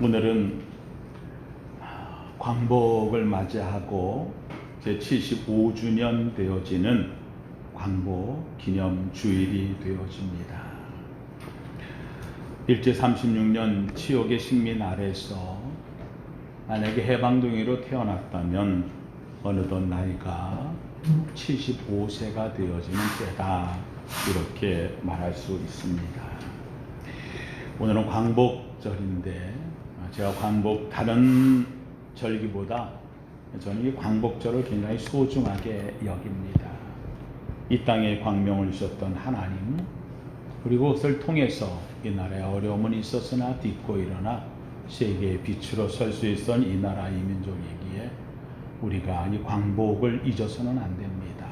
오늘은 광복을 맞이하고 제75주년 되어지는 광복 기념 주일이 되어집니다. 일제 36년 치욕의 식민 아래서 만약에 해방둥이로 태어났다면 어느덧 나이가 75세가 되어지는 때다, 이렇게 말할 수 있습니다. 오늘은 광복절인데 제가 다른 절기보다 저는 이 광복절을 굉장히 소중하게 여깁니다. 이 땅에 광명을 주셨던 하나님, 그리고 그것을 통해서 이 나라에 어려움은 있었으나 딛고 일어나 세계의 빛으로 설 수 있던 이 나라 이 민족이기에 우리가 이 광복을 잊어서는 안 됩니다.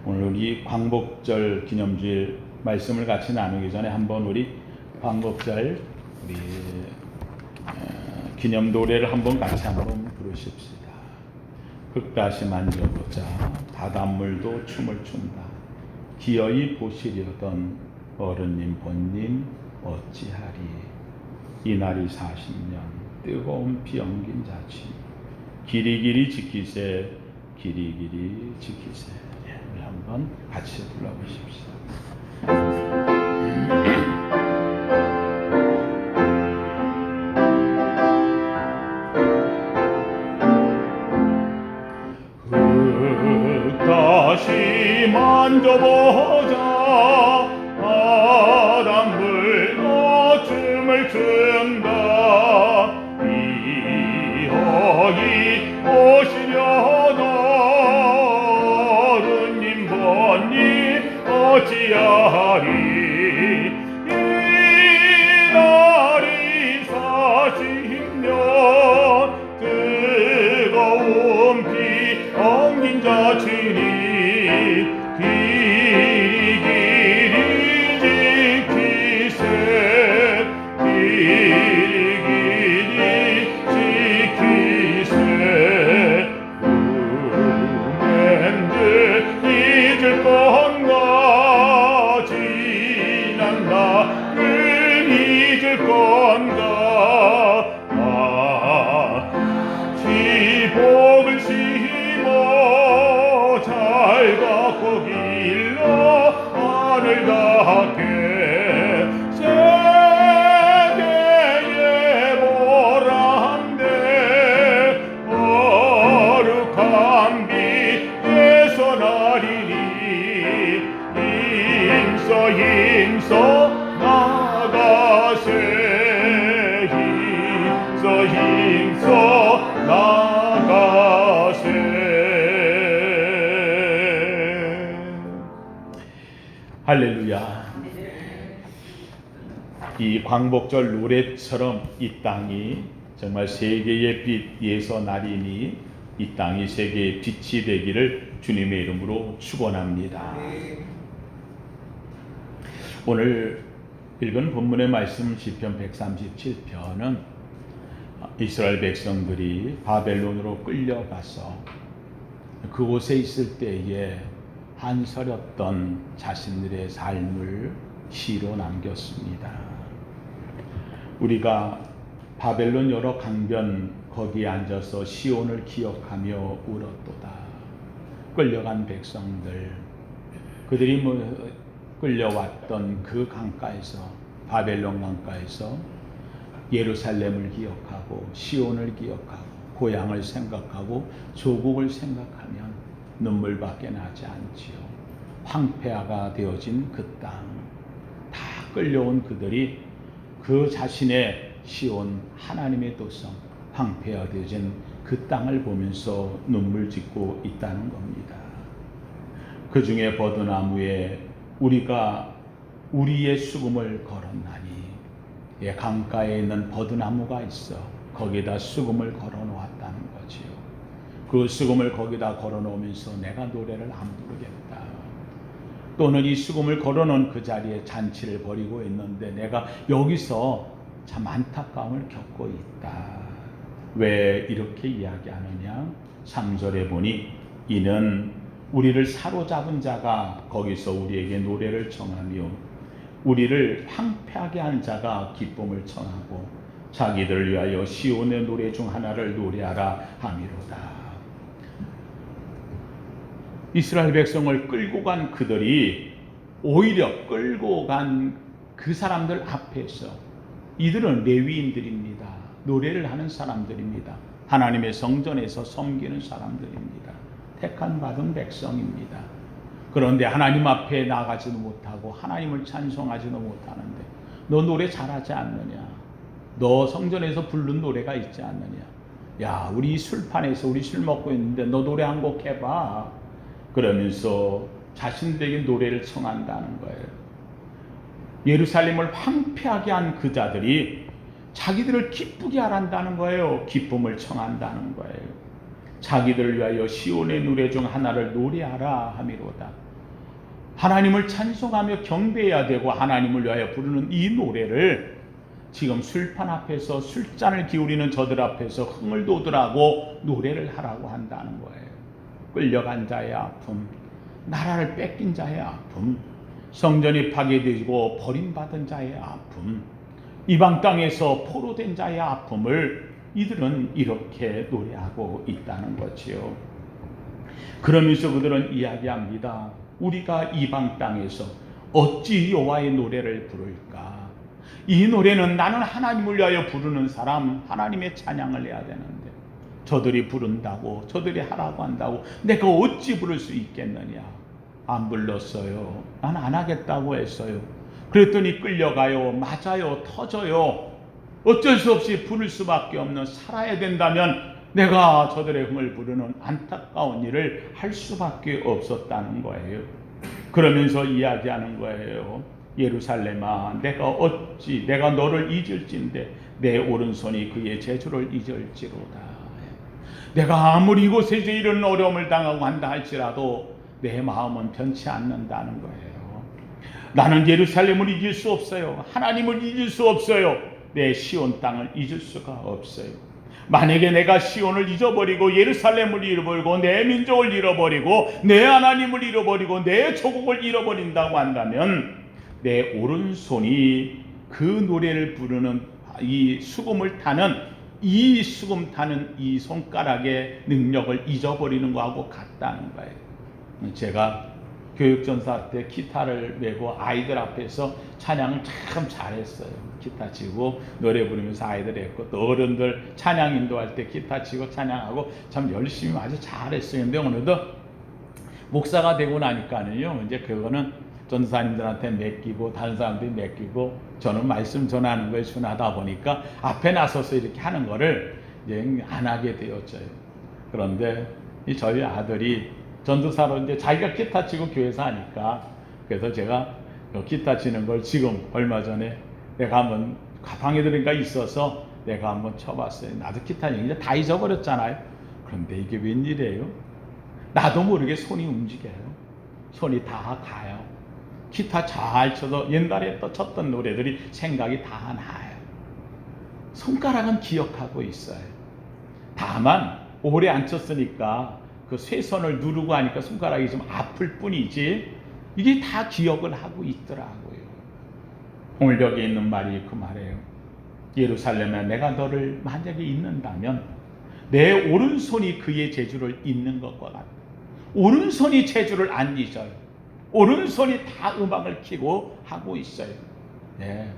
오늘 이 광복절 기념주일 말씀을 같이 나누기 전에 한번 우리 광복절 우리 기념 노래를 한번 같이 한번 부르십시다. 흙다시 만져보자 바닷물도 춤을 춘다. 기어이 보시려던 어른님 본님 어찌하리. 이날이 40년 뜨거운 피 엉긴 자취. 길이길이 지키세 길이길이 지키세. 우리 한번 같이 불러보십시다. 다시 만져보자 바닷물도 춤을 춘다. 기어이 오시려던 어른님 본님 어찌하리. 이날이 40년 뜨거운 피 엉긴 자취니. 길이길이 지키세 길이길이 지키세. 후맨들 잊을 건가 지난 날을 잊을 건가. 지복을 심어 잘 갖고 길러 하늘 닿게. 세계의 보람대 거룩한 빛에서 나리니. 힘써 나가세 힘써 나가세. 할렐루야. 이 광복절 노래처럼 이 땅이 정말 세계의 빛 예서 나리니 이 땅이 세계의 빛이 되기를 주님의 이름으로 축원합니다. 오늘 읽은 본문의 말씀 시편 137편은 이스라엘 백성들이 바벨론으로 끌려가서 그곳에 있을 때에 한서렸던 자신들의 삶을 시로 남겼습니다. 우리가 바벨론 여러 강변 거기에 앉아서 시온을 기억하며 울었도다. 끌려간 백성들, 그들이 끌려왔던 그 강가에서, 바벨론 강가에서 예루살렘을 기억하고 시온을 기억하고 고향을 생각하고 조국을 생각하면 눈물밖에 나지 않지요. 황폐화가 되어진 그 땅, 다 끌려온 그들이 그 자신의 시온 하나님의 도성 황폐화되어진 그 땅을 보면서 눈물 짓고 있다는 겁니다. 그 중에 버드나무에 우리가 우리의 수금을 걸었나니, 강가에 있는 버드나무가 있어 거기에다 수금을 걸어 놓았다는 거지요. 그 수금을 거기다 걸어 놓으면서 내가 노래를 안 부르겠다. 또는 이 수금을 걸어 놓은 그 자리에 잔치를 벌이고 있는데 내가 여기서 참 안타까움을 겪고 있다. 왜 이렇게 이야기하느냐? 3절에 보니 이는 우리를 사로잡은 자가 거기서 우리에게 노래를 청하며 우리를 황폐하게 한 자가 기쁨을 청하고 자기들을 위하여 시온의 노래 중 하나를 노래하라 함이로다. 이스라엘 백성을 끌고 간 그들이 오히려 끌고 간 그 사람들 앞에서 이들은 레위인들입니다. 노래를 하는 사람들입니다. 하나님의 성전에서 섬기는 사람들입니다. 택한 받은 백성입니다. 그런데 하나님 앞에 나가지도 못하고 하나님을 찬송하지도 못하는데 너 노래 잘하지 않느냐? 너 성전에서 부른 노래가 있지 않느냐? 야, 우리 술판에서 우리 술 먹고 있는데 너 노래 한 곡 해봐. 그러면서 자신들에게 노래를 청한다는 거예요. 예루살렘을 황폐하게 한 그 자들이 자기들을 기쁘게 하란다는 거예요. 기쁨을 청한다는 거예요. 자기들을 위하여 시온의 노래 중 하나를 노래하라 함이로다. 하나님을 찬송하며 경배해야 되고 하나님을 위하여 부르는 이 노래를 지금 술판 앞에서 술잔을 기울이는 저들 앞에서 흥을 돋으라고 노래를 하라고 한다는 거예요. 끌려간 자의 아픔, 나라를 뺏긴 자의 아픔, 성전이 파괴되고 버림받은 자의 아픔, 이방 땅에서 포로된 자의 아픔을 이들은 이렇게 노래하고 있다는 거지요. 그러면서 그들은 이야기합니다. 우리가 이방 땅에서 어찌 여호와의 노래를 부를까? 이 노래는 나는 하나님을 위하여 부르는 사람, 하나님의 찬양을 해야 되는데 저들이 부른다고, 저들이 하라고 한다고 내가 어찌 부를 수 있겠느냐? 안 불렀어요. 난 안 하겠다고 했어요. 그랬더니 끌려가요. 맞아요. 터져요. 어쩔 수 없이 부를 수밖에 없는, 살아야 된다면 내가 저들의 흥을 부르는 안타까운 일을 할 수밖에 없었다는 거예요. 그러면서 이야기하는 거예요. 예루살렘아, 내가 너를 잊을진데 내 오른손이 그의 재주를 잊을지로다. 내가 아무리 이곳에서 이런 어려움을 당하고 한다 할지라도 내 마음은 변치 않는다는 거예요. 나는 예루살렘을 잊을 수 없어요. 하나님을 잊을 수 없어요. 내 시온 땅을 잊을 수가 없어요. 만약에 내가 시온을 잊어버리고 예루살렘을 잃어버리고 내 민족을 잃어버리고 내 하나님을 잃어버리고 내 조국을 잃어버린다고 한다면 내 오른손이 그 노래를 부르는 이 수금을 타는 이 손가락의 능력을 잊어버리는 거하고 같다는 거예요. 제가 교육전사 때 기타를 메고 아이들 앞에서 찬양을 참 잘했어요. 기타 치고 노래 부르면서 아이들 했고 또 어른들 찬양 인도할 때 기타 치고 찬양하고 참 열심히 아주 잘했어요. 근데 어느덧 목사가 되고 나니까는요, 이제 그거는 전사님들한테 맡기고 다른 사람들이 맡기고 저는 말씀 전하는 거에 순하다 보니까 앞에 나서서 이렇게 하는 거를 이제 안 하게 되었어요. 그런데 이 저희 아들이 전도사로 이제 자기가 기타 치고 교회에서 하니까, 그래서 제가 기타 치는 걸 지금 얼마 전에 내가 한번 가방에 들으니까 있어서 내가 한번 쳐봤어요. 나도 기타 이제 다 잊어버렸잖아요. 그런데 이게 웬일이에요? 나도 모르게 손이 움직여요. 손이 다 가요. 기타 잘 쳐서 옛날에 또 쳤던 노래들이 생각이 다 나요. 손가락은 기억하고 있어요. 다만 오래 안 쳤으니까 그 쇠선을 누르고 하니까 손가락이 좀 아플 뿐이지 이게 다 기억을 하고 있더라고요. 오늘 여기 있는 말이 그 말이에요. 예루살렘에 내가 너를 만약에 잊는다면 내 오른손이 그의 재주를 잊는 것과 같아. 오른손이 재주를 안 잊어요. 오른손이 다 음악을 켜고 하고 있어요. 네.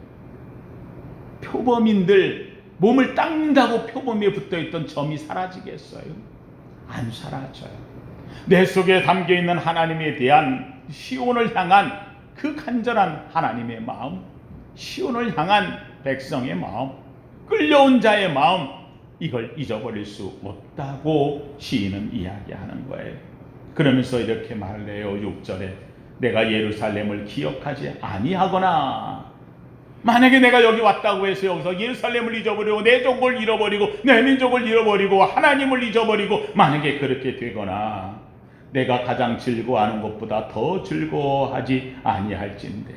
표범인들 몸을 닦는다고 표범에 붙어있던 점이 사라지겠어요? 안 사라져요. 내 속에 담겨있는 하나님에 대한 시온을 향한 그 간절한 하나님의 마음, 시온을 향한 백성의 마음, 끌려온 자의 마음, 이걸 잊어버릴 수 없다고 시인은 이야기하는 거예요. 그러면서 이렇게 말을 해요. 6절에 내가 예루살렘을 기억하지 아니하거나, 만약에 내가 여기 왔다고 해서 여기서 예루살렘을 잊어버리고 내 종을 잃어버리고 내 민족을 잃어버리고 하나님을 잊어버리고 만약에 그렇게 되거나 내가 가장 즐거워하는 것보다 더 즐거워하지 아니할진대.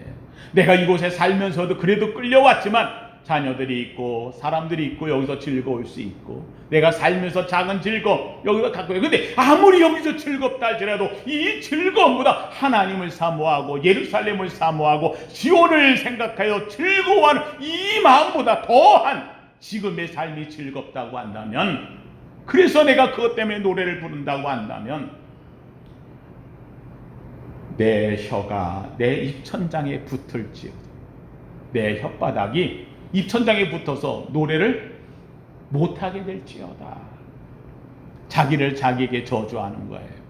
내가 이곳에 살면서도 그래도 끌려왔지만 자녀들이 있고 사람들이 있고 여기서 즐거울 수 있고 내가 살면서 작은 즐거움 여기서 갖고 있고, 근데 아무리 여기서 즐겁다 할지라도 이 즐거움보다 하나님을 사모하고 예루살렘을 사모하고 시온을 생각하여 즐거워하는 이 마음보다 더한 지금의 삶이 즐겁다고 한다면, 그래서 내가 그것 때문에 노래를 부른다고 한다면, 내 혀가 내 입천장에 붙을지어다. 내 혓바닥이 입천장에 붙어서 노래를 못하게 될지어다. 자기를 자기에게 저주하는 거예요.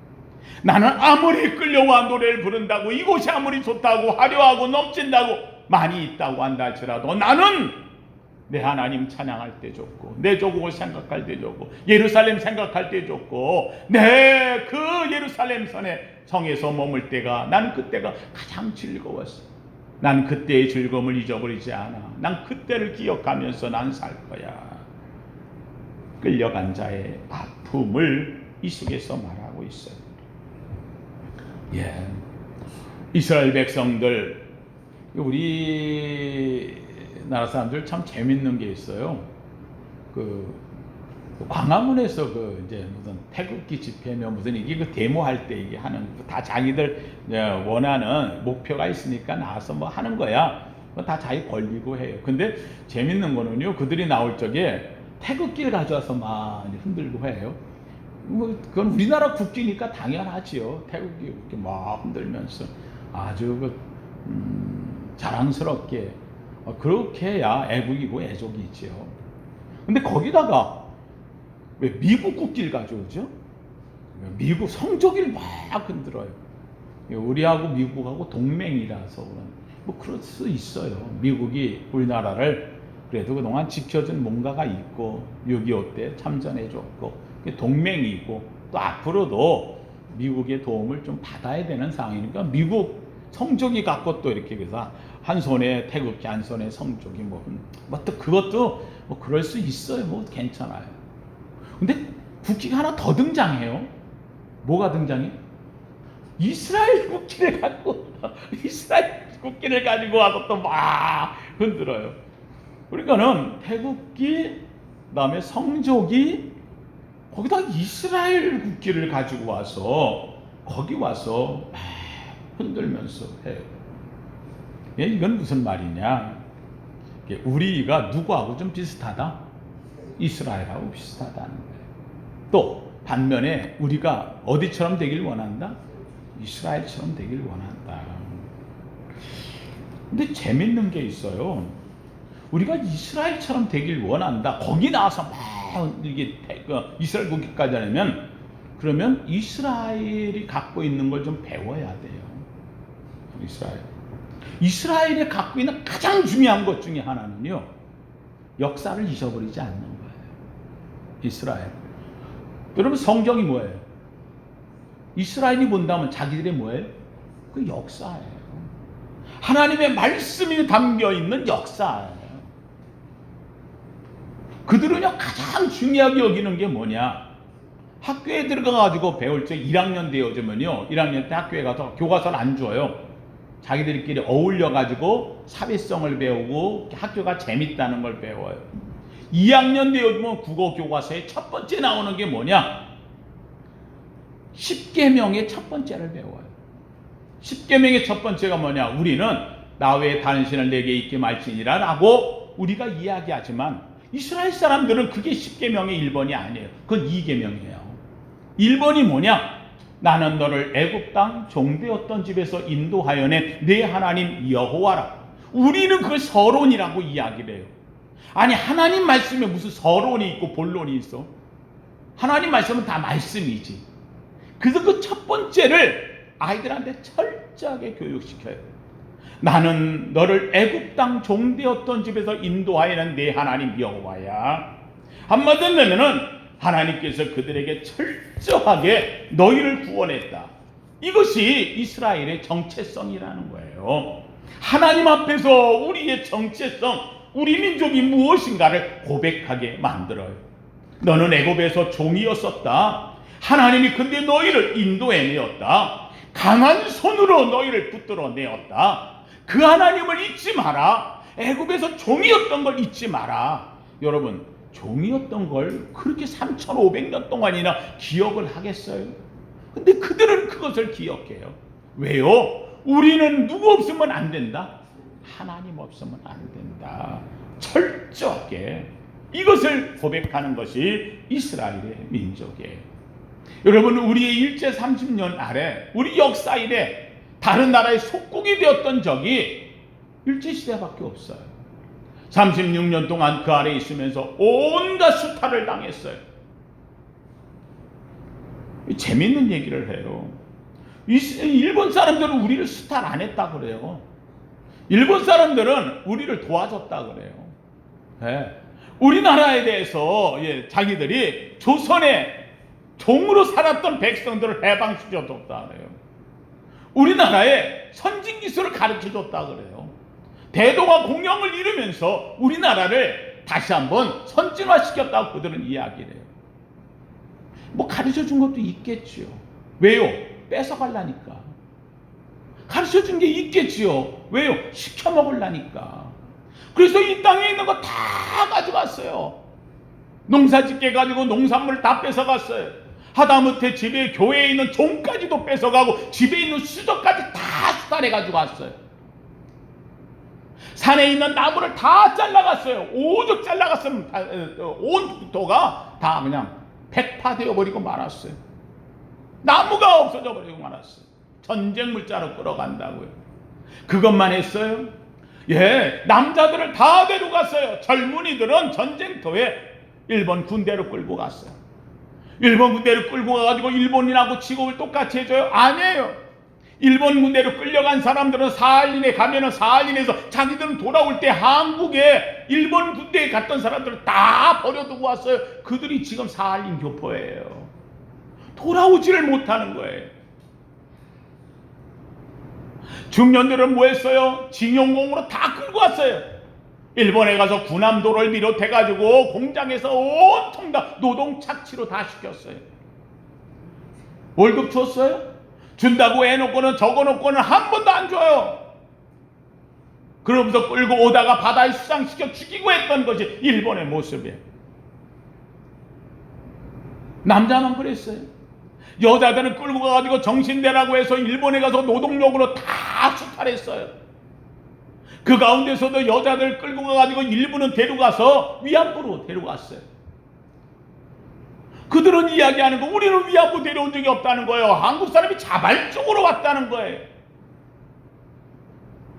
나는 아무리 끌려와 노래를 부른다고, 이곳이 아무리 좋다고 화려하고 넘친다고 많이 있다고 한다 할지라도, 나는 내 하나님 찬양할 때 좋고, 내 조국을 생각할 때 좋고, 예루살렘 생각할 때 좋고, 내 그 예루살렘 성에서 머물 때가, 나는 그때가 가장 즐거웠어. 난 그때의 즐거움을 잊어버리지 않아. 난 그때를 기억하면서 난 살 거야. 끌려간 자의 아픔을 이 속에서 말하고 있어요. 예, 이스라엘 백성들, 우리나라 사람들 참 재밌는 게 있어요. 광화문에서 이제 무슨 태극기 집회며 무슨 이게 데모할 때 이게 하는, 다 자기들 원하는 목표가 있으니까 나와서 뭐 하는 거야. 다 자기 권리고 해요. 근데 재밌는 거는요, 그들이 나올 적에 태극기를 가져와서 막 흔들고 해요. 뭐 그건 우리나라 국기니까 당연하지요. 태극기 이렇게 막 흔들면서 아주 자랑스럽게 그렇게 해야 애국이고 애족이지요. 근데 거기다가 왜 미국 국기를 가져오죠? 미국 성조기를 막 흔들어요. 우리하고 미국하고 동맹이라서 뭐 그럴 수 있어요. 미국이 우리나라를 그래도 그동안 지켜준 뭔가가 있고, 6.25 때 참전해줬고, 동맹이고, 또 앞으로도 미국의 도움을 좀 받아야 되는 상황이니까 미국 성조기 갖고 또 이렇게 해서 한 손에 태극기, 한 손에 성조기, 뭐 또 그것도 뭐 그럴 수 있어요. 뭐 괜찮아요. 근데 국기가 하나 더 등장해요. 뭐가 등장해? 이스라엘 국기를 갖고, 이스라엘 국기를 가지고 와서 또 막 흔들어요. 그러니까는 태극기, 그다음에 성조기, 거기다 이스라엘 국기를 가지고 와서 거기 와서 막 흔들면서 해요. 이건 무슨 말이냐? 우리가 누구하고 좀 비슷하다? 이스라엘하고 비슷하다는 거예요. 또 반면에 우리가 어디처럼 되길 원한다? 이스라엘처럼 되길 원한다. 근데 재밌는 게 있어요. 우리가 이스라엘처럼 되길 원한다. 거기 나와서 막 이게 이스라엘 국기까지 하려면, 그러면 이스라엘이 갖고 있는 걸 좀 배워야 돼요. 이스라엘이 갖고 있는 가장 중요한 것 중에 하나는요, 역사를 잊어버리지 않는 거예요. 이스라엘. 여러분, 성경이 뭐예요? 이스라엘이 본다면 자기들의 뭐예요? 그 역사예요. 하나님의 말씀이 담겨 있는 역사예요. 그들은요, 가장 중요하게 여기는 게 뭐냐? 학교에 들어가가지고 배울 때 1학년 되어지면요, 1학년 때 학교에 가서 교과서를 안 줘요. 자기들끼리 어울려가지고 사회성을 배우고 학교가 재밌다는 걸 배워요. 2학년 되어지면 국어 교과서에 첫 번째 나오는 게 뭐냐? 10계명의 첫 번째를 배워요. 10계명의 첫 번째가 뭐냐? 우리는 나 외에 다른 신을 내게 있게 말지니라 라고 우리가 이야기하지만, 이스라엘 사람들은 그게 10계명의 1번이 아니에요. 그건 2계명이에요. 1번이 뭐냐? 나는 너를 애굽 땅 종되었던 집에서 인도하여 낸 내 하나님 여호와라. 우리는 그걸 서론이라고 이야기를 해요. 아니, 하나님 말씀에 무슨 서론이 있고 본론이 있어? 하나님 말씀은 다 말씀이지. 그래서 그 첫 번째를 아이들한테 철저하게 교육시켜요. 나는 너를 애굽 땅 종되었던 집에서 인도하여 낸 내 하나님 여호와야. 한마디로 하면은 하나님께서 그들에게 철저하게 너희를 구원했다. 이것이 이스라엘의 정체성이라는 거예요. 하나님 앞에서 우리의 정체성, 우리 민족이 무엇인가를 고백하게 만들어요. 너는 애굽에서 종이었었다. 하나님이 근데 너희를 인도해내었다. 강한 손으로 너희를 붙들어내었다. 그 하나님을 잊지 마라. 애굽에서 종이었던 걸 잊지 마라. 여러분, 종이었던 걸 그렇게 3,500년 동안이나 기억을 하겠어요? 근데 그들은 그것을 기억해요. 왜요? 우리는 누구 없으면 안 된다? 하나님 없으면 안 된다. 철저하게 이것을 고백하는 것이 이스라엘의 민족이에요. 여러분, 우리의 일제 30년 아래, 우리 역사 이래 다른 나라의 속국이 되었던 적이 일제시대밖에 없어요. 36년 동안 그 아래 있으면서 온갖 수탈을 당했어요. 재밌는 얘기를 해요. 일본 사람들은 우리를 수탈 안 했다 그래요. 일본 사람들은 우리를 도와줬다 그래요. 네. 우리나라에 대해서 자기들이 조선의 종으로 살았던 백성들을 해방시켜줬다 그래요. 우리나라에 선진기술을 가르쳐줬다 그래요. 대동아 공영을 이루면서 우리나라를 다시 한번 선진화시켰다고 그들은 이야기를 해요. 뭐 가르쳐준 것도 있겠지요. 왜요? 뺏어가려니까. 가르쳐준 게 있겠지요. 왜요? 시켜먹으려니까. 그래서 이 땅에 있는 거 다 가져갔어요. 농사짓게 가지고 농산물 다 뺏어갔어요. 하다못해 집에 교회에 있는 종까지도 뺏어가고 집에 있는 수저까지 다 수탈해가지고 갔어요. 산에 있는 나무를 다 잘라갔어요. 오죽 잘라갔으면 온 국토가 다 그냥 백파되어 버리고 말았어요. 나무가 없어져 버리고 말았어요. 전쟁 물자로 끌어간다고요. 그것만 했어요? 남자들을 다 데려갔어요. 젊은이들은 전쟁터에 일본 군대로 끌고 갔어요. 일본 군대로 끌고 가가지고 일본인하고 취급을 똑같이 해줘요? 아니에요. 일본 군대로 끌려간 사람들은 사할린에 가면은 사할린에서 자기들은 돌아올 때 한국에 일본 군대에 갔던 사람들을 다 버려두고 왔어요. 그들이 지금 사할린 교포예요. 돌아오지를 못하는 거예요. 중년들은 뭐 했어요? 징용공으로 다 끌고 왔어요. 일본에 가서 군함도를 비롯해가지고 공장에서 온통 다 노동 착취로 다 시켰어요. 월급 줬어요? 준다고 해놓고는 적어놓고는 한 번도 안 줘요. 그러면서 끌고 오다가 바다에 수상시켜 죽이고 했던 것이 일본의 모습이에요. 남자만 그랬어요. 여자들은 끌고 가가지고 정신대라고 해서 일본에 가서 노동력으로 다 수탈했어요. 그 가운데서도 여자들 끌고 가가지고 일부는 데려가서 위안부로 데려갔어요. 그들은 이야기하는 거, 우리는 위안부 데려온 적이 없다는 거예요. 한국 사람이 자발적으로 왔다는 거예요.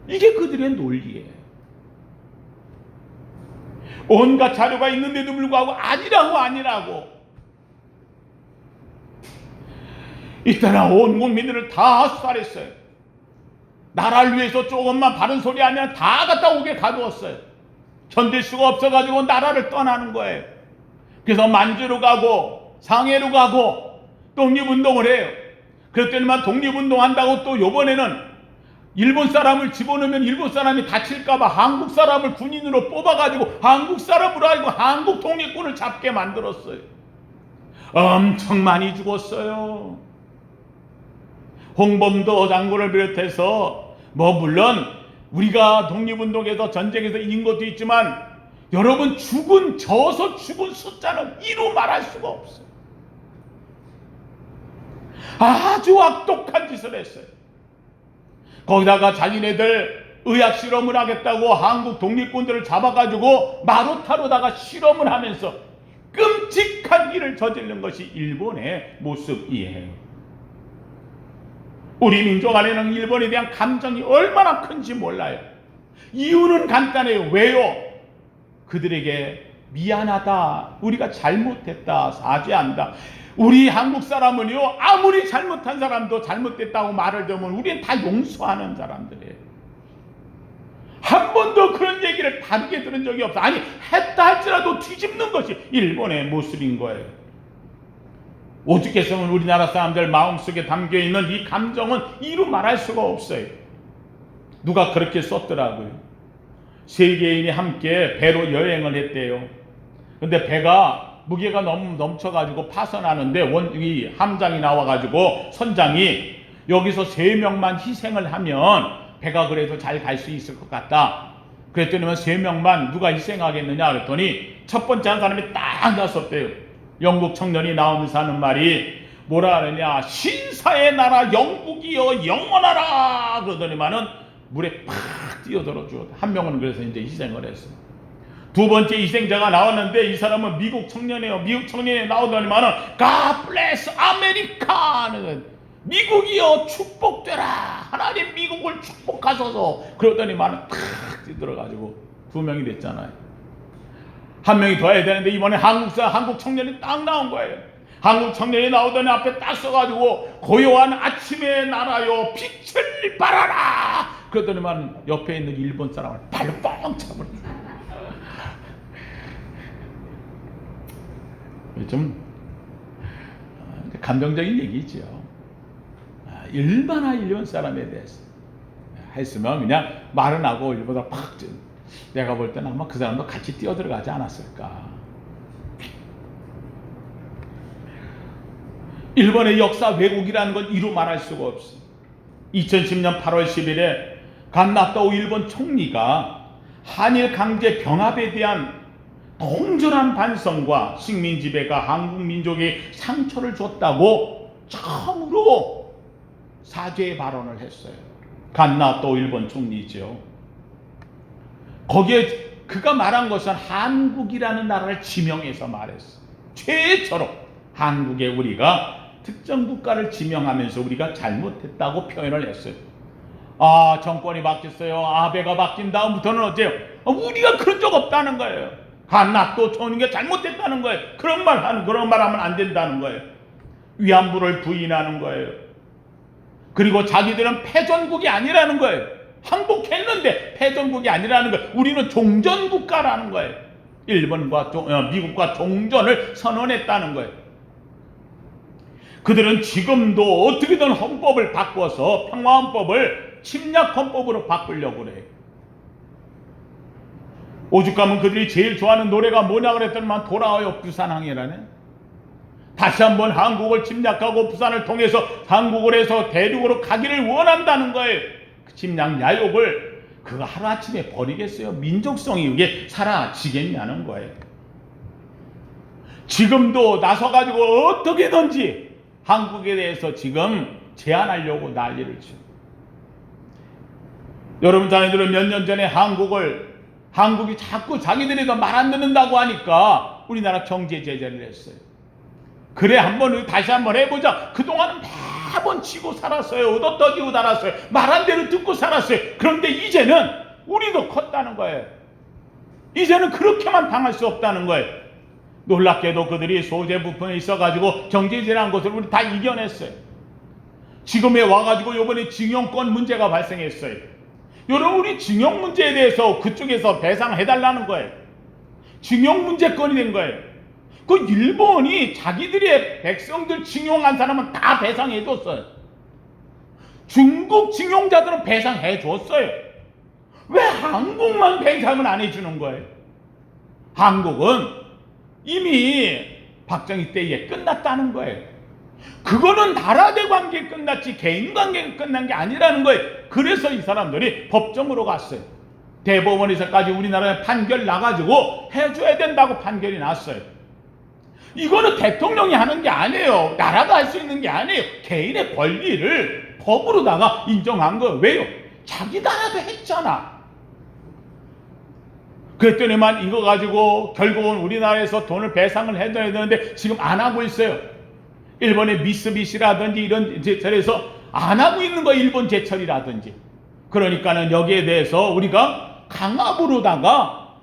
이게 그들의 논리예요. 온갖 자료가 있는데도 불구하고 아니라고 이때나 온 국민들을 다 수탈했어요. 나라를 위해서 조금만 바른 소리 하면 다 갖다 오게 가두었어요. 견딜 수가 없어가지고 나라를 떠나는 거예요. 그래서 만주로 가고 상해로 가고 독립운동을 해요. 그랬더니만 독립운동한다고 또 요번에는 일본 사람을 집어넣으면 일본 사람이 다칠까봐 한국 사람을 군인으로 뽑아가지고 한국 사람으로 알고 한국 독립군을 잡게 만들었어요. 엄청 많이 죽었어요. 홍범도 장군을 비롯해서 물론 우리가 독립운동에서 전쟁에서 이긴 것도 있지만 여러분 져서 죽은 숫자는 이루 말할 수가 없어요. 아주 악독한 짓을 했어요. 거기다가 자기네들 의학 실험을 하겠다고 한국 독립군들을 잡아가지고 마루타로다가 실험을 하면서 끔찍한 일을 저지른 것이 일본의 모습이에요. 우리 민족 안에는 일본에 대한 감정이 얼마나 큰지 몰라요. 이유는 간단해요. 왜요? 그들에게 미안하다, 우리가 잘못했다, 사죄한다. 우리 한국 사람은요, 아무리 잘못한 사람도 잘못됐다고 말을 들으면 우리는 다 용서하는 사람들이에요. 한 번도 그런 얘기를 다르게 들은 적이 없어. 아니, 했다 할지라도 뒤집는 것이 일본의 모습인 거예요. 오죽했으면 우리나라 사람들 마음속에 담겨있는 이 감정은 이루 말할 수가 없어요. 누가 그렇게 썼더라고요. 세계인이 함께 배로 여행을 했대요. 근데 배가 무게가 너무 넘쳐가지고 파선하는데 이 함장이 나와가지고 선장이 여기서 3명만 희생을 하면 배가 그래도 잘 갈 수 있을 것 같다. 그랬더니 3명만 누가 희생하겠느냐 그랬더니 첫 번째 한 사람이 딱 나섰대요. 영국 청년이 나오면서 하는 말이 뭐라 하느냐, 신사의 나라 영국이여 영원하라 그러더니만은 물에 팍 뛰어들어 주었다. 한 명은 그래서 이제 희생을 했어요. 두 번째 희생자가 나왔는데 이 사람은 미국 청년이에요. 미국 청년이 나오더니만은 God bless America는 미국이여 축복되라. 하나님 미국을 축복하소서. 그러더니만은 탁 들어가지고 두 명이 됐잖아요. 한 명이 더 해야 되는데 이번에 한국 청년이 딱 나온 거예요. 한국 청년이 나오더니 앞에 딱 써가지고 고요한 아침의 나라여 빛을 발하라. 그러더니만 옆에 있는 일본 사람을 발로 뻥 차버렸어요. 좀 감동적인 얘기죠. 얼마나 일본 사람에 대해서 했으면 그냥 말은 하고 일본으로 팍, 내가 볼 때는 아마 그 사람도 같이 뛰어들어가지 않았을까. 일본의 역사 왜곡이라는 건 이루 말할 수가 없어. 2010년 8월 10일에 간나토 일본 총리가 한일 강제 병합에 대한 통절한 반성과 식민 지배가 한국 민족에 상처를 줬다고 처음으로 사죄의 발언을 했어요. 간나토 일본 총리죠. 거기에 그가 말한 것은 한국이라는 나라를 지명해서 말했어. 최초로 한국에 우리가 특정 국가를 지명하면서 우리가 잘못했다고 표현을 했어요. 정권이 바뀌었어요. 아베가 바뀐 다음부터는 어때요? 우리가 그런 적 없다는 거예요. 간나토 총리가 잘못했다는 거예요. 그런 말 하면 안 된다는 거예요. 위안부를 부인하는 거예요. 그리고 자기들은 패전국이 아니라는 거예요. 항복했는데 패전국이 아니라는 거예요. 우리는 종전국가라는 거예요. 일본과 미국과 종전을 선언했다는 거예요. 그들은 지금도 어떻게든 헌법을 바꿔서 평화헌법을 침략헌법으로 바꾸려고 그래요. 오죽하면 그들이 제일 좋아하는 노래가 뭐냐 그랬더니만 돌아와요 부산항이라네. 다시 한번 한국을 침략하고 부산을 통해서 한국을 해서 대륙으로 가기를 원한다는 거예요. 그 침략 야욕을 그거 하루아침에 버리겠어요? 민족성이 이게 사라지겠냐는 거예요. 지금도 나서가지고 어떻게든지 한국에 대해서 지금 제한하려고 난리를 치고. 여러분 자네들은 몇 년 전에 한국이 자꾸 자기들이 더 말 안 듣는다고 하니까 우리나라 경제 제재를 했어요. 그래 다시 한번 해보자. 그동안은 매번 치고 살았어요. 얻어떠지고 살았어요. 말한 대로 듣고 살았어요. 그런데 이제는 우리도 컸다는 거예요. 이제는 그렇게만 당할 수 없다는 거예요. 놀랍게도 그들이 소재 부품에 있어가지고 경제제재한 것을 우리 다 이겨냈어요. 지금에 와가지고 이번에 징용권 문제가 발생했어요. 여러분 우리 징용 문제에 대해서 그쪽에서 배상해달라는 거예요. 징용 문제권이 된 거예요. 그 일본이 자기들의 백성들 징용한 사람은 다 배상해줬어요. 중국 징용자들은 배상해줬어요. 왜 한국만 배상을 안 해주는 거예요? 한국은 이미 박정희 때에 끝났다는 거예요. 그거는 나라 대 관계 끝났지 개인 관계가 끝난 게 아니라는 거예요. 그래서 이 사람들이 법정으로 갔어요. 대법원에서까지 우리나라에 판결 나가지고 해줘야 된다고 판결이 났어요. 이거는 대통령이 하는 게 아니에요. 나라가 할 수 있는 게 아니에요. 개인의 권리를 법으로다가 인정한 거예요. 왜요? 자기 나라도 했잖아. 그랬더니만 이거 가지고 결국은 우리나라에서 돈을 배상을 해줘야 되는데 지금 안 하고 있어요. 일본의 미쓰비시라든지 이런 제철에서 안 하고 있는 거 일본 제철이라든지. 그러니까는 여기에 대해서 우리가 강압으로다가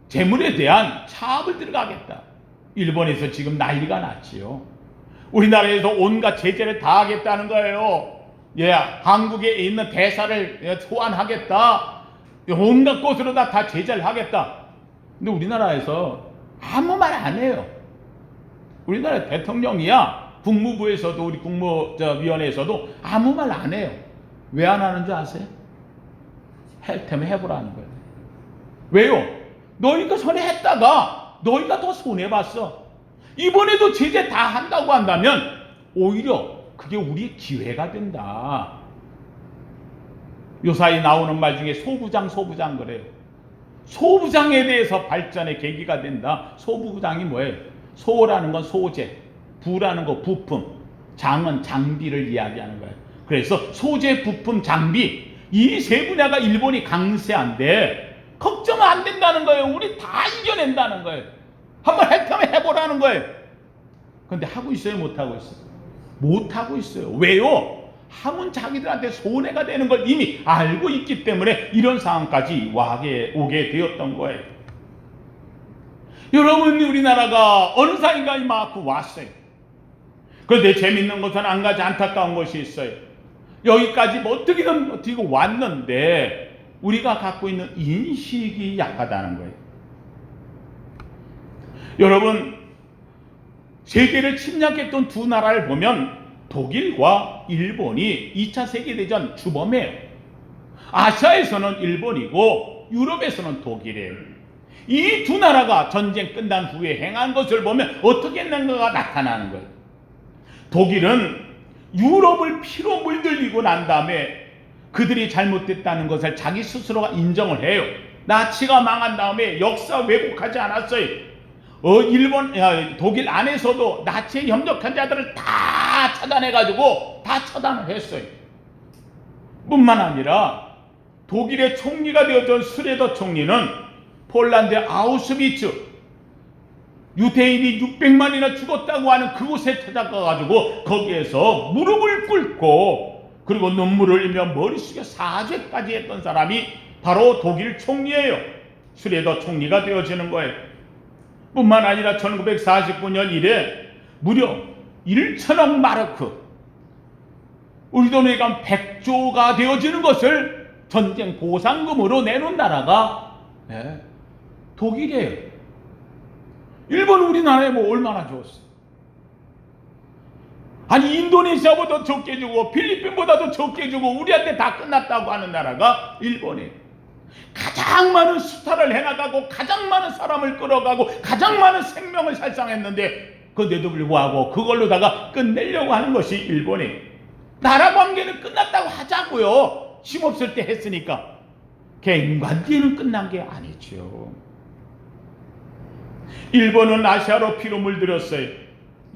재물에 대한 차압을 들어가겠다. 일본에서 지금 난리가 났지요. 우리나라에서 온갖 제재를 다 하겠다는 거예요. 한국에 있는 대사를 소환하겠다. 온갖 곳으로 다 제재를 하겠다. 근데 우리나라에서 아무 말 안 해요. 우리나라 대통령이야 국무부에서도 우리 국무위원회에서도 아무 말 안 해요. 왜 안 하는 줄 아세요? 할 테면 해보라는 거예요. 왜요? 너희가 손해했다가 너희가 더 손해봤어. 이번에도 제재 다 한다고 한다면 오히려 그게 우리의 기회가 된다. 요사이 나오는 말 중에 소부장 그래요. 소부장에 대해서 발전의 계기가 된다. 소부장이 뭐예요? 소라는 건 소재, 부라는 거 부품, 장은 장비를 이야기하는 거예요. 그래서 소재, 부품, 장비 이 세 분야가 일본이 강세한데 걱정 안 된다는 거예요. 우리 다 이겨낸다는 거예요. 한번 해보면 해보라는 거예요. 근데 하고 있어요? 못하고 있어요? 못하고 있어요. 왜요? 하면 자기들한테 손해가 되는 걸 이미 알고 있기 때문에 이런 상황까지 오게 되었던 거예요. 여러분, 우리나라가 어느 사이가 이만큼 왔어요. 그런데 재밌는 것은 한 가지 안타까운 것이 있어요. 여기까지 뭐 어떻게든 왔는데 우리가 갖고 있는 인식이 약하다는 거예요. 여러분, 세계를 침략했던 두 나라를 보면 독일과 일본이 2차 세계대전 주범이에요. 아시아에서는 일본이고 유럽에서는 독일이에요. 이 두 나라가 전쟁 끝난 후에 행한 것을 보면 어떻게 했는가가 나타나는 거예요. 독일은 유럽을 피로 물들이고 난 다음에 그들이 잘못됐다는 것을 자기 스스로가 인정을 해요. 나치가 망한 다음에 역사 왜곡하지 않았어요. 독일 안에서도 나치에 협력한 자들을 다 차단해가지고 다 처단을 했어요. 뿐만 아니라 독일의 총리가 되었던 슈레더 총리는 폴란드 아우슈비츠, 유대인이 600만이나 죽었다고 하는 그곳에 찾아가가지고 거기에서 무릎을 꿇고 그리고 눈물을 흘리며 머리 숙여 사죄까지 했던 사람이 바로 독일 총리예요. 슈레더 총리가 되어지는 거예요. 뿐만 아니라 1949년 이래 무려 1천억 마르크, 우리 돈으로 얘기하면 100조가 되어지는 것을 전쟁 보상금으로 내놓은 나라가 독일이에요. 일본은 우리나라에 뭐 얼마나 줬어요? 아니, 인도네시아보다 적게 주고 필리핀보다도 적게 주고 우리한테 다 끝났다고 하는 나라가 일본이에요. 가장 많은 수탈을 해나가고 가장 많은 사람을 끌어가고 가장 많은 생명을 살상했는데 그런데도 불구하고 그걸로다가 끝내려고 하는 것이 일본이에요. 나라 관계는 끝났다고 하자고요. 힘없을 때 했으니까. 개인 관계는 끝난 게 아니죠. 일본은 아시아로 피로 물들였어요.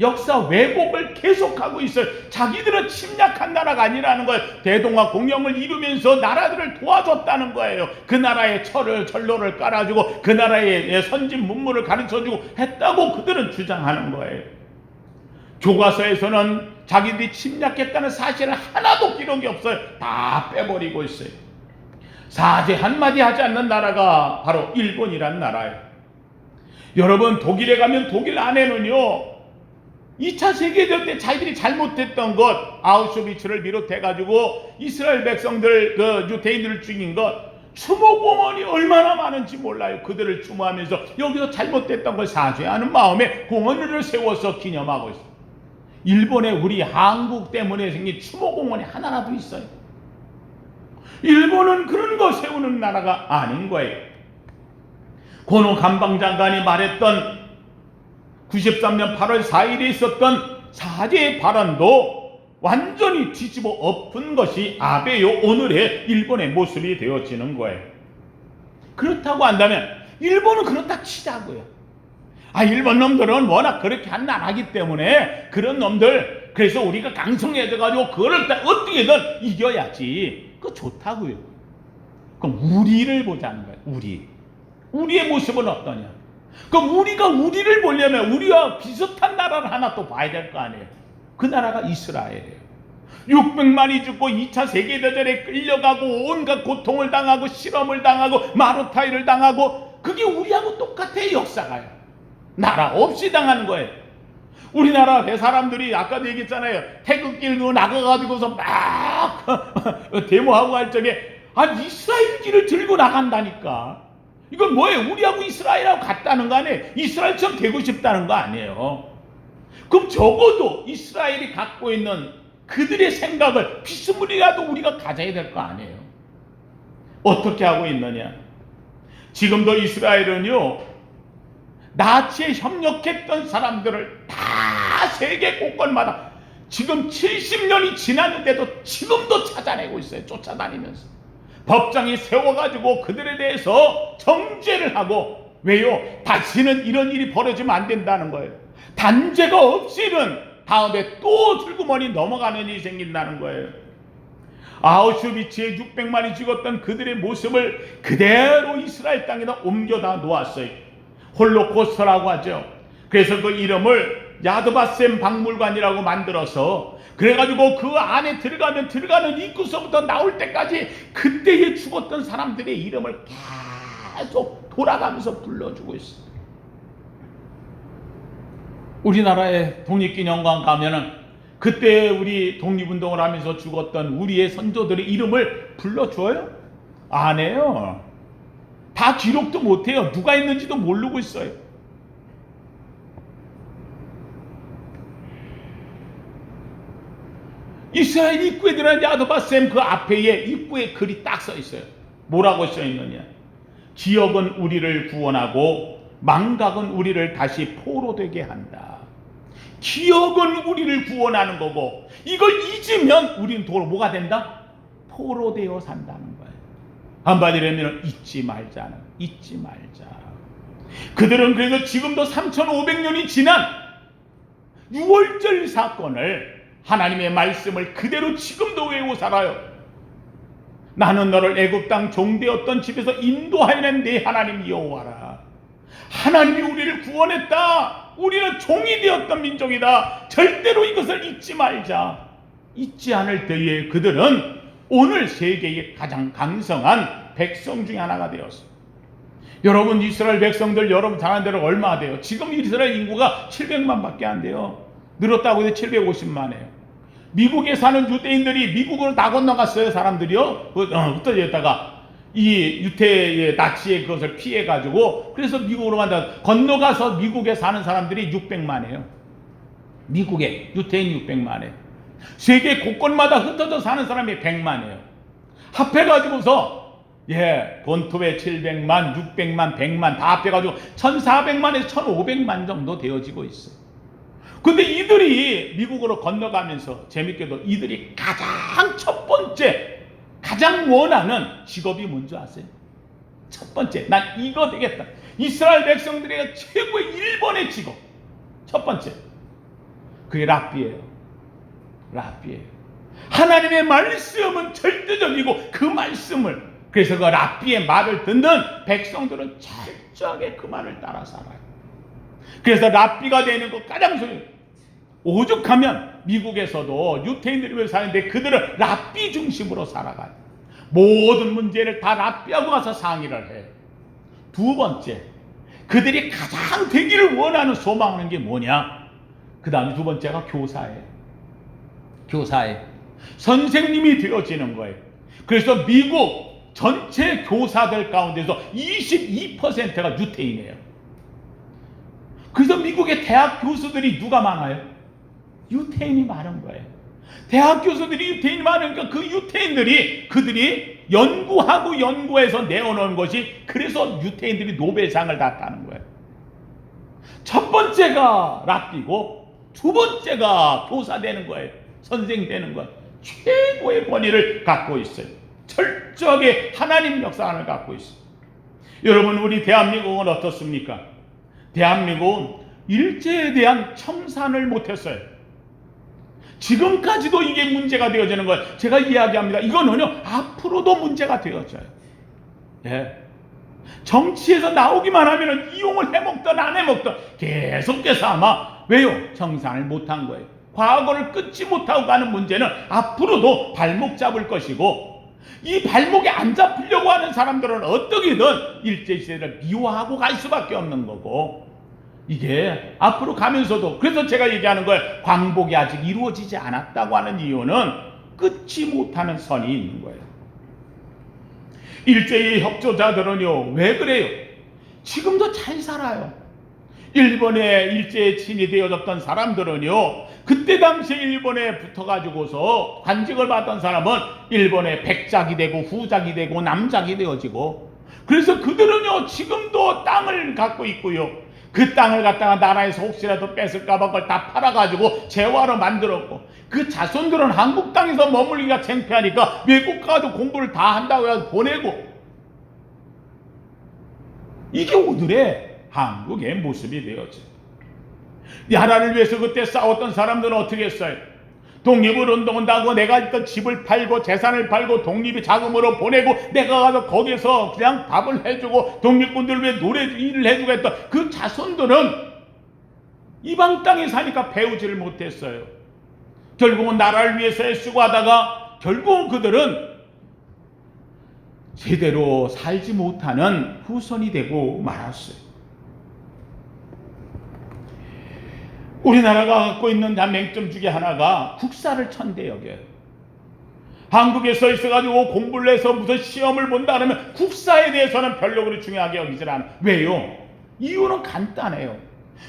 역사 왜곡을 계속하고 있어요. 자기들은 침략한 나라가 아니라는 거예요. 대동아 공영을 이루면서 나라들을 도와줬다는 거예요. 그 나라에 철로를 깔아주고 그 나라의 선진 문물을 가르쳐주고 했다고 그들은 주장하는 거예요. 교과서에서는 자기들이 침략했다는 사실은 하나도 기록이 없어요. 다 빼버리고 있어요. 사죄 한마디 하지 않는 나라가 바로 일본이란 나라예요. 여러분, 독일에 가면 독일 안에는요 2차 세계대전 때 자기들이 잘못했던 것, 아우슈비츠를 비롯해가지고 이스라엘 백성들, 유대인들을 죽인 것, 추모공원이 얼마나 많은지 몰라요. 그들을 추모하면서 여기서 잘못됐던 걸 사죄하는 마음에 공원을 세워서 기념하고 있어요. 일본에 우리 한국 때문에 생긴 추모공원이 하나라도 있어요. 일본은 그런 거 세우는 나라가 아닌 거예요. 고노 감방장관이 말했던 93년 8월 4일에 있었던 사죄의 발언도 완전히 뒤집어 엎은 것이 아베요 오늘의 일본의 모습이 되어지는 거예요. 그렇다고 한다면 일본은 그렇다 치자고요. 일본 놈들은 워낙 그렇게 한 나라기 때문에 그런 놈들, 그래서 우리가 강성해져가지고 그거를 어떻게든 이겨야지. 그거 좋다고요. 그럼 우리를 보자는 거예요. 우리의 모습은 어떠냐? 그럼 우리가 우리를 보려면 우리와 비슷한 나라를 하나 또 봐야 될 거 아니에요. 그 나라가 이스라엘이에요. 600만이 죽고 2차 세계대전에 끌려가고 온갖 고통을 당하고 실험을 당하고 마루타이를 당하고 그게 우리하고 똑같아요. 역사가요. 나라 없이 당하는 거예요. 우리나라 사람들이 아까도 얘기했잖아요. 태극기를 나가가지고서 막 데모하고 할 적에 이스라엘길을 들고 나간다니까. 이건 뭐예요? 우리하고 이스라엘하고 같다는 거 아니에요? 이스라엘처럼 되고 싶다는 거 아니에요? 그럼 적어도 이스라엘이 갖고 있는 그들의 생각을 비스무리라도 우리가 가져야 될 거 아니에요? 어떻게 하고 있느냐? 지금도 이스라엘은요, 나치에 협력했던 사람들을 다 세계 곳곳마다 지금 70년이 지났는데도 지금도 찾아내고 있어요. 쫓아다니면서. 법정이 세워가지고 그들에 대해서 정죄를 하고, 왜요? 다시는 이런 일이 벌어지면 안 된다는 거예요. 단죄가 없이는 다음에 또 슬그머니 넘어가는 일이 생긴다는 거예요. 아우슈비츠에 600만이 죽었던 그들의 모습을 그대로 이스라엘 땅에다 옮겨다 놓았어요. 홀로코스터라고 하죠. 그래서 그 이름을 야드바셈 박물관이라고 만들어서, 그래가지고 그 안에 들어가면 들어가는 입구서부터 나올 때까지 그때에 죽었던 사람들의 이름을 계속 돌아가면서 불러주고 있어요. 우리나라의 독립기념관 가면은 그때 우리 독립운동을 하면서 죽었던 우리의 선조들의 이름을 불러줘요? 안 해요. 다 기록도 못해요. 누가 있는지도 모르고 있어요. 이스라엘 입구에 들어간 야드바셈 그 앞에 입구에 글이 딱 써 있어요. 뭐라고 써 있느냐? 기억은 우리를 구원하고 망각은 우리를 다시 포로되게 한다. 기억은 우리를 구원하는 거고, 이걸 잊으면 우리는 도로 뭐가 된다? 포로되어 산다는 거예요. 한마디로 하면 잊지 말자는, 잊지 말자. 그들은 그래서 지금도 3,500년이 지난 6월절 사건을, 하나님의 말씀을 그대로 지금도 외우고 살아요. 나는 너를 애굽 땅 종되었던 집에서 인도하여낸 네 하나님 여호와라. 하나님이 우리를 구원했다. 우리는 종이 되었던 민족이다. 절대로 이것을 잊지 말자. 잊지 않을 때에 그들은 오늘 세계의 가장 강성한 백성 중에 하나가 되었어. 여러분, 이스라엘 백성들 여러분 잘 아는 대로 얼마 돼요? 지금 이스라엘 인구가 700만 밖에 안 돼요. 늘었다고 해도 750만이에요. 미국에 사는 유대인들이 미국으로 다 건너갔어요. 사람들이요. 흩어졌다가 이 유태의 나치의 그것을 피해가지고, 그래서 미국으로만 다 건너가서 미국에 사는 사람들이 600만이에요. 미국에 유태인 600만이에요. 세계 곳곳마다 흩어져 사는 사람이 100만이에요. 합해가지고서 본토에 700만, 600만, 100만 다 합해가지고 1400만에서 1500만 정도 되어지고 있어요. 근데 이들이 미국으로 건너가면서 재밌게도 이들이 가장 첫 번째 가장 원하는 직업이 뭔지 아세요? 첫 번째, 난 이거 되겠다. 이스라엘 백성들의 최고의 1번의 직업, 첫 번째, 그게 랍비예요. 랍비예요. 하나님의 말씀은 절대적이고 그 말씀을, 그래서 그 랍비의 말을 듣는 백성들은 철저하게 그 말을 따라 살아요. 그래서 랍비가 되는 것 가장 중요해요. 오죽하면 미국에서도 유태인들이 왜 사는데 그들은 랍비 중심으로 살아가요. 모든 문제를 다 랍비하고 가서 상의를 해요. 두 번째, 그들이 가장 되기를 원하는 소망하는 게 뭐냐? 그 다음에 두 번째가 교사예요. 교사예요. 선생님이 되어지는 거예요. 그래서 미국 전체 교사들 가운데서 22%가 유태인이에요. 그래서 미국의 대학 교수들이 누가 많아요? 유태인이 많은 거예요. 대학 교수들이 유태인이 많으니까 그 유태인들이 그들이 연구하고 연구해서 내어놓은 것이, 그래서 유태인들이 노벨상을 다 따는 거예요. 첫 번째가 랍비고 두 번째가 교사 되는 거예요. 선생 되는 거예요. 최고의 권위를 갖고 있어요. 철저하게 하나님 역사관을 갖고 있어요. 여러분, 우리 대한민국은 어떻습니까? 대한민국은 일제에 대한 청산을 못했어요. 지금까지도 이게 문제가 되어지는 거예요. 제가 이야기합니다. 이거는요, 앞으로도 문제가 되어져요. 정치에서 나오기만 하면 이용을 해먹던 안 해먹던 계속해서 아마, 왜요? 청산을 못한 거예요. 과거를 끊지 못하고 가는 문제는 앞으로도 발목 잡을 것이고, 이 발목에 안 잡히려고 하는 사람들은 어떻게든 일제시대를 미워하고 갈 수밖에 없는 거고, 이게 앞으로 가면서도, 그래서 제가 얘기하는 거예요. 광복이 아직 이루어지지 않았다고 하는 이유는 끊지 못하는 선이 있는 거예요. 일제의 협조자들은요, 왜 그래요? 지금도 잘 살아요. 일본에 일제에 친위되어졌던 사람들은요, 그때 당시에 일본에 붙어가지고서 관직을 받던 사람은 일본의 백작이 되고 후작이 되고 남작이 되어지고, 그래서 그들은요, 지금도 땅을 갖고 있고요, 그 땅을 갖다가 나라에서 혹시라도 뺏을까봐 그걸 다 팔아가지고 재화로 만들었고, 그 자손들은 한국 땅에서 머물기가 창피하니까 외국 가서 공부를 다 한다고 해서 보내고, 이게 오늘의 한국의 모습이 되었죠. 나라를 위해서 그때 싸웠던 사람들은 어떻게 했어요? 독립을 운동한다고 내가 있던 집을 팔고 재산을 팔고 독립이 자금으로 보내고 내가 가서 거기서 그냥 밥을 해주고 독립군들 위해 노래 일을 해주고 했던 그 자손들은 이방 땅에 사니까 배우지를 못했어요. 결국은 나라를 위해서 애쓰고하다가 결국은 그들은 제대로 살지 못하는 후손이 되고 말았어요. 우리나라가 갖고 있는 맹점 중에 하나가 국사를 천대 여겨요. 한국에서 있어가지고 공부를 해서 무슨 시험을 본다 그러면 국사에 대해서는 별로 그리 중요하게 여기질 않아요. 왜요? 이유는 간단해요.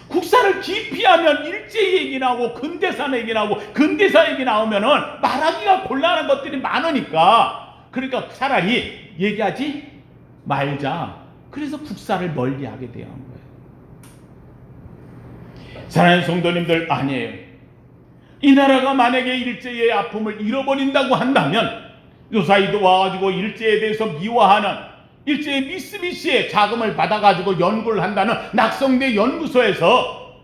국사를 깊이 하면 일제 얘기 나오고 근대사 얘기 나오고 근대사 얘기 나오면은 말하기가 곤란한 것들이 많으니까, 그러니까 차라리 얘기하지 말자. 그래서 국사를 멀리하게 되는 거예요. 사랑하는 성도님들, 아니에요. 이 나라가 만약에 일제의 아픔을 잃어버린다고 한다면 요사이도 와가지고 일제에 대해서 미화하는, 일제의 미쓰비시에 자금을 받아가지고 연구를 한다는 낙성대 연구소에서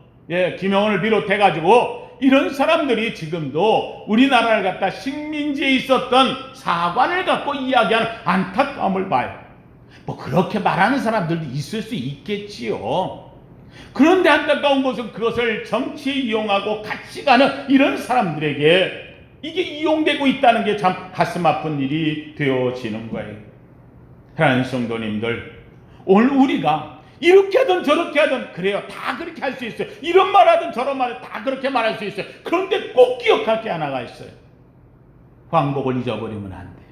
김영원을 비롯해가지고 이런 사람들이 지금도 우리나라를 갖다 식민지에 있었던 사관을 갖고 이야기하는 안타까움을 봐요. 뭐 그렇게 말하는 사람들도 있을 수 있겠지요. 그런데 안타까운 것은 그것을 정치에 이용하고 같이 가는 이런 사람들에게 이게 이용되고 있다는 게 참 가슴 아픈 일이 되어지는 거예요. 사랑하는 성도님들, 오늘 우리가 이렇게 하든 저렇게 하든 그래요. 다 그렇게 할 수 있어요. 이런 말 하든 저런 말 하든 다 그렇게 말할 수 있어요. 그런데 꼭 기억할 게 하나가 있어요. 광복을 잊어버리면 안 돼요.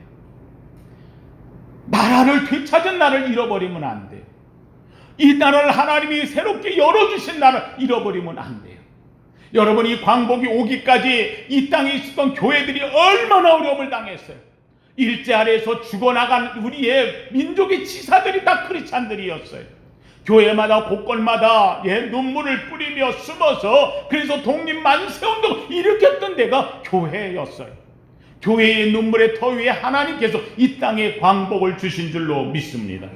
나라를 되찾은 나를 잃어버리면 안 돼요. 이 나라를 하나님이 새롭게 열어주신 나를 잃어버리면 안 돼요. 여러분이 광복이 오기까지 이 땅에 있었던 교회들이 얼마나 어려움을 당했어요. 일제 아래에서 죽어나간 우리의 민족의 지사들이 다 크리스찬들이었어요. 교회마다 곳곳마다 눈물을 뿌리며 숨어서 그래서 독립만세운동 일으켰던 데가 교회였어요. 교회의 눈물의 터 위에 하나님께서 이 땅에 광복을 주신 줄로 믿습니다.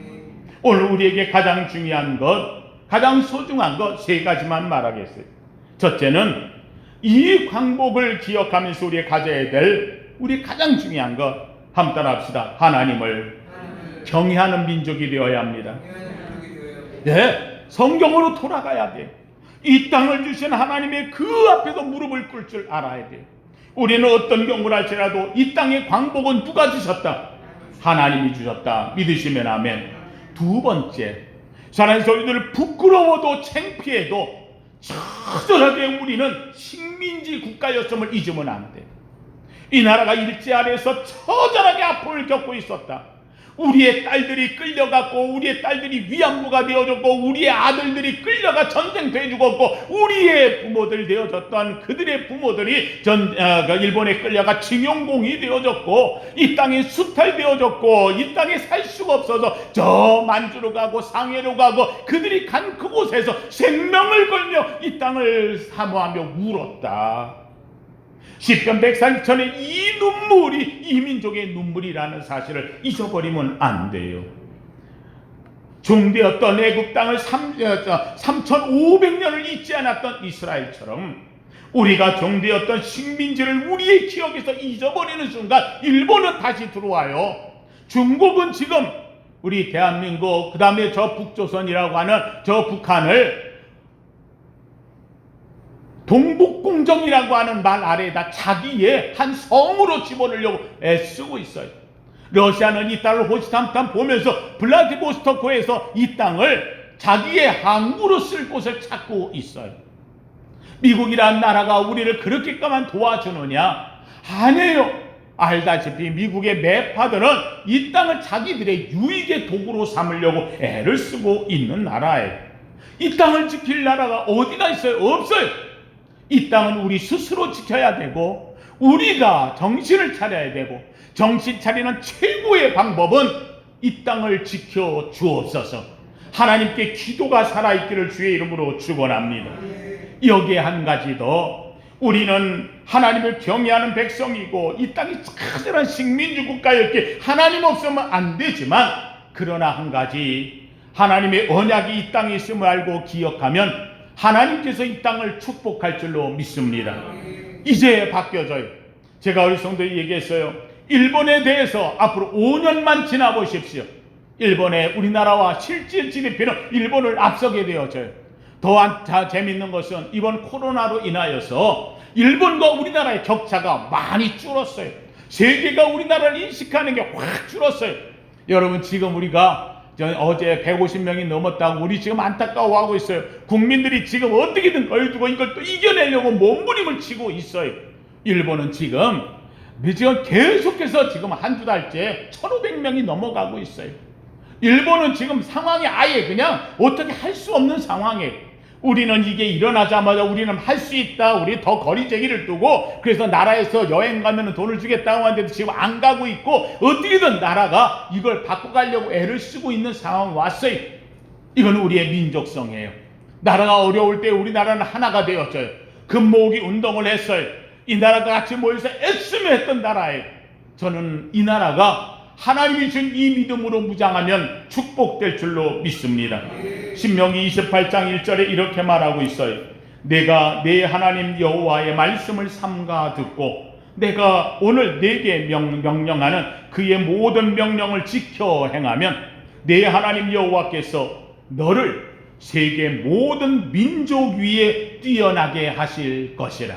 오늘 우리에게 가장 중요한 것, 가장 소중한 것 세 가지만 말하겠어요. 첫째는 이 광복을 기억하면서 우리가 가져야 될 우리 가장 중요한 것, 한번 따라합시다. 하나님을 경외하는 민족이 되어야 합니다. 네, 성경으로 돌아가야 돼요. 이 땅을 주신 하나님의 그 앞에서 무릎을 꿇을 줄 알아야 돼요. 우리는 어떤 경우를 할지라도 이 땅의 광복은 누가 주셨다? 하나님이 주셨다. 믿으시면 아멘. 두 번째, 사랑하는 성도들, 부끄러워도 창피해도 처절하게 우리는 식민지 국가였음을 잊으면 안 돼. 이 나라가 일제 아래에서 처절하게 아픔을 겪고 있었다. 우리의 딸들이 끌려갔고 우리의 딸들이 위안부가 되어졌고 우리의 아들들이 끌려가 전쟁터에 죽었고 우리의 부모들 되어졌던 그들의 부모들이 일본에 끌려가 징용공이 되어졌고 이 땅에 수탈되어졌고 이 땅에 살 수가 없어서 저 만주로 가고 상해로 가고 그들이 간 그곳에서 생명을 걸며 이 땅을 사모하며 울었다. 시편 140편의 이 눈물이 이 민족의 눈물이라는 사실을 잊어버리면 안 돼요. 종되었던 애굽 땅을 3,500년을 잊지 않았던 이스라엘처럼 우리가 종되었던 식민지를 우리의 기억에서 잊어버리는 순간 일본은 다시 들어와요. 중국은 지금 우리 대한민국 그 다음에 저 북조선이라고 하는 저 북한을 동북공정이라고 하는 말 아래에다 자기의 한 성으로 집어넣으려고 애쓰고 있어요. 러시아는 이 땅을 호시탐탐 보면서 블라디보스토크에서 이 땅을 자기의 항구로 쓸 곳을 찾고 있어요. 미국이라는 나라가 우리를 그렇게까만 도와주느냐? 아니에요. 알다시피 미국의 매파들은 이 땅을 자기들의 유익의 도구로 삼으려고 애를 쓰고 있는 나라예요. 이 땅을 지킬 나라가 어디가 있어요? 없어요. 이 땅은 우리 스스로 지켜야 되고 우리가 정신을 차려야 되고 정신 차리는 최고의 방법은 이 땅을 지켜 주옵소서. 하나님께 기도가 살아있기를 주의 이름으로 축원합니다. 여기에 한 가지 더, 우리는 하나님을 경외하는 백성이고 이 땅이 커다란 식민지 국가였기에 하나님 없으면 안 되지만, 그러나 한 가지, 하나님의 언약이 이 땅에 있음을 알고 기억하면 하나님께서 이 땅을 축복할 줄로 믿습니다. 이제 바뀌어져요. 제가 우리 성도에 얘기했어요. 일본에 대해서 앞으로 5년만 지나보십시오. 일본의 우리나라와 실질 GDP는 일본을 앞서게 되어져요. 더한 재밌는 것은 이번 코로나로 인하여서 일본과 우리나라의 격차가 많이 줄었어요. 세계가 우리나라를 인식하는 게 확 줄었어요. 여러분, 지금 우리가 어제 150명이 넘었다고 우리 지금 안타까워하고 있어요. 국민들이 지금 어떻게든 걸두고 이걸 또 이겨내려고 몸부림을 치고 있어요. 일본은 지금 계속해서 지금 한두 달째 1,500명이 넘어가고 있어요. 일본은 지금 상황이 아예 그냥 어떻게 할 수 없는 상황이에요. 우리는 이게 일어나자마자 우리는 할 수 있다, 우리 더 거리제기를 두고 그래서 나라에서 여행 가면 돈을 주겠다고 하는데도 지금 안 가고 있고 어떻게든 나라가 이걸 바꿔가려고 애를 쓰고 있는 상황이 왔어요. 이건 우리의 민족성이에요. 나라가 어려울 때 우리나라는 하나가 되었어요. 금모으기 운동을 했어요. 이 나라가 같이 모여서 애쓰며 했던 나라예요. 저는 이 나라가 하나님이 준 이 믿음으로 무장하면 축복될 줄로 믿습니다. 신명기 28장 1절에 이렇게 말하고 있어요. 내가 내 하나님 여호와의 말씀을 삼가 듣고 내가 오늘 내게 명령하는 그의 모든 명령을 지켜 행하면 내 하나님 여호와께서 너를 세계 모든 민족 위에 뛰어나게 하실 것이라.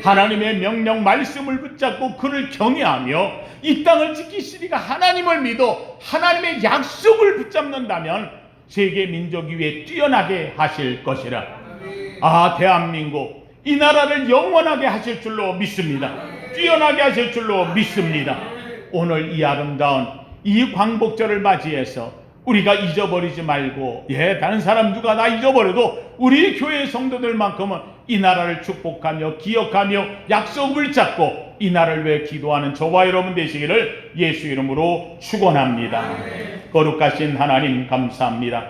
하나님의 명령 말씀을 붙잡고 그를 경외하며 이 땅을 지키시리가 하나님을 믿어 하나님의 약속을 붙잡는다면 세계 민족 위에 뛰어나게 하실 것이라. 대한민국 이 나라를 영원하게 하실 줄로 믿습니다. 뛰어나게 하실 줄로 믿습니다. 오늘 이 아름다운 이 광복절을 맞이해서 우리가 잊어버리지 말고, 다른 사람 누가 다 잊어버려도 우리 교회 성도들만큼은 이 나라를 축복하며 기억하며 약속을 잡고 이 나라를 위해 기도하는 저와 여러분 되시기를 예수 이름으로 축원합니다. 거룩하신 하나님 감사합니다.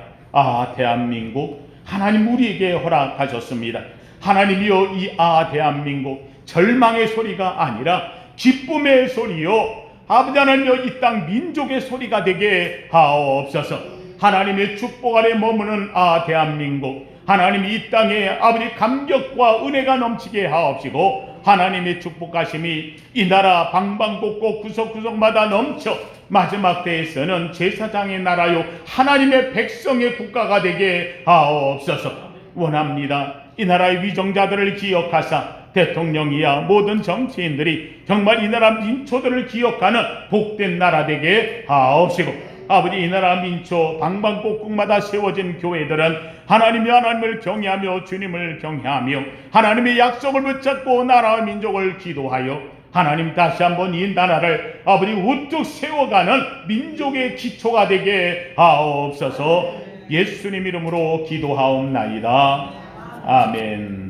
대한민국 하나님 우리에게 허락하셨습니다. 하나님이여, 이 대한민국 절망의 소리가 아니라 기쁨의 소리요, 아버지 하나님여, 이 땅 민족의 소리가 되게 하옵소서. 하나님의 축복 아래 머무는 대한민국, 하나님이 이 땅에 아버지 감격과 은혜가 넘치게 하옵시고 하나님의 축복하심이 이 나라 방방곡곡 구석구석마다 넘쳐 마지막 때에서는 제사장의 나라요 하나님의 백성의 국가가 되게 하옵소서. 원합니다. 이 나라의 위정자들을 기억하사 대통령이야 모든 정치인들이 정말 이 나라 민초들을 기억하는 복된 나라 되게 하옵시고, 아버지 이 나라 민초 방방곡곡마다 세워진 교회들은 하나님을 경외하며 주님을 경외하며 하나님의 약속을 붙잡고 나라와 민족을 기도하여 하나님 다시 한번 이 나라를 아버지 우뚝 세워가는 민족의 기초가 되게 하옵소서. 예수님 이름으로 기도하옵나이다. 아멘.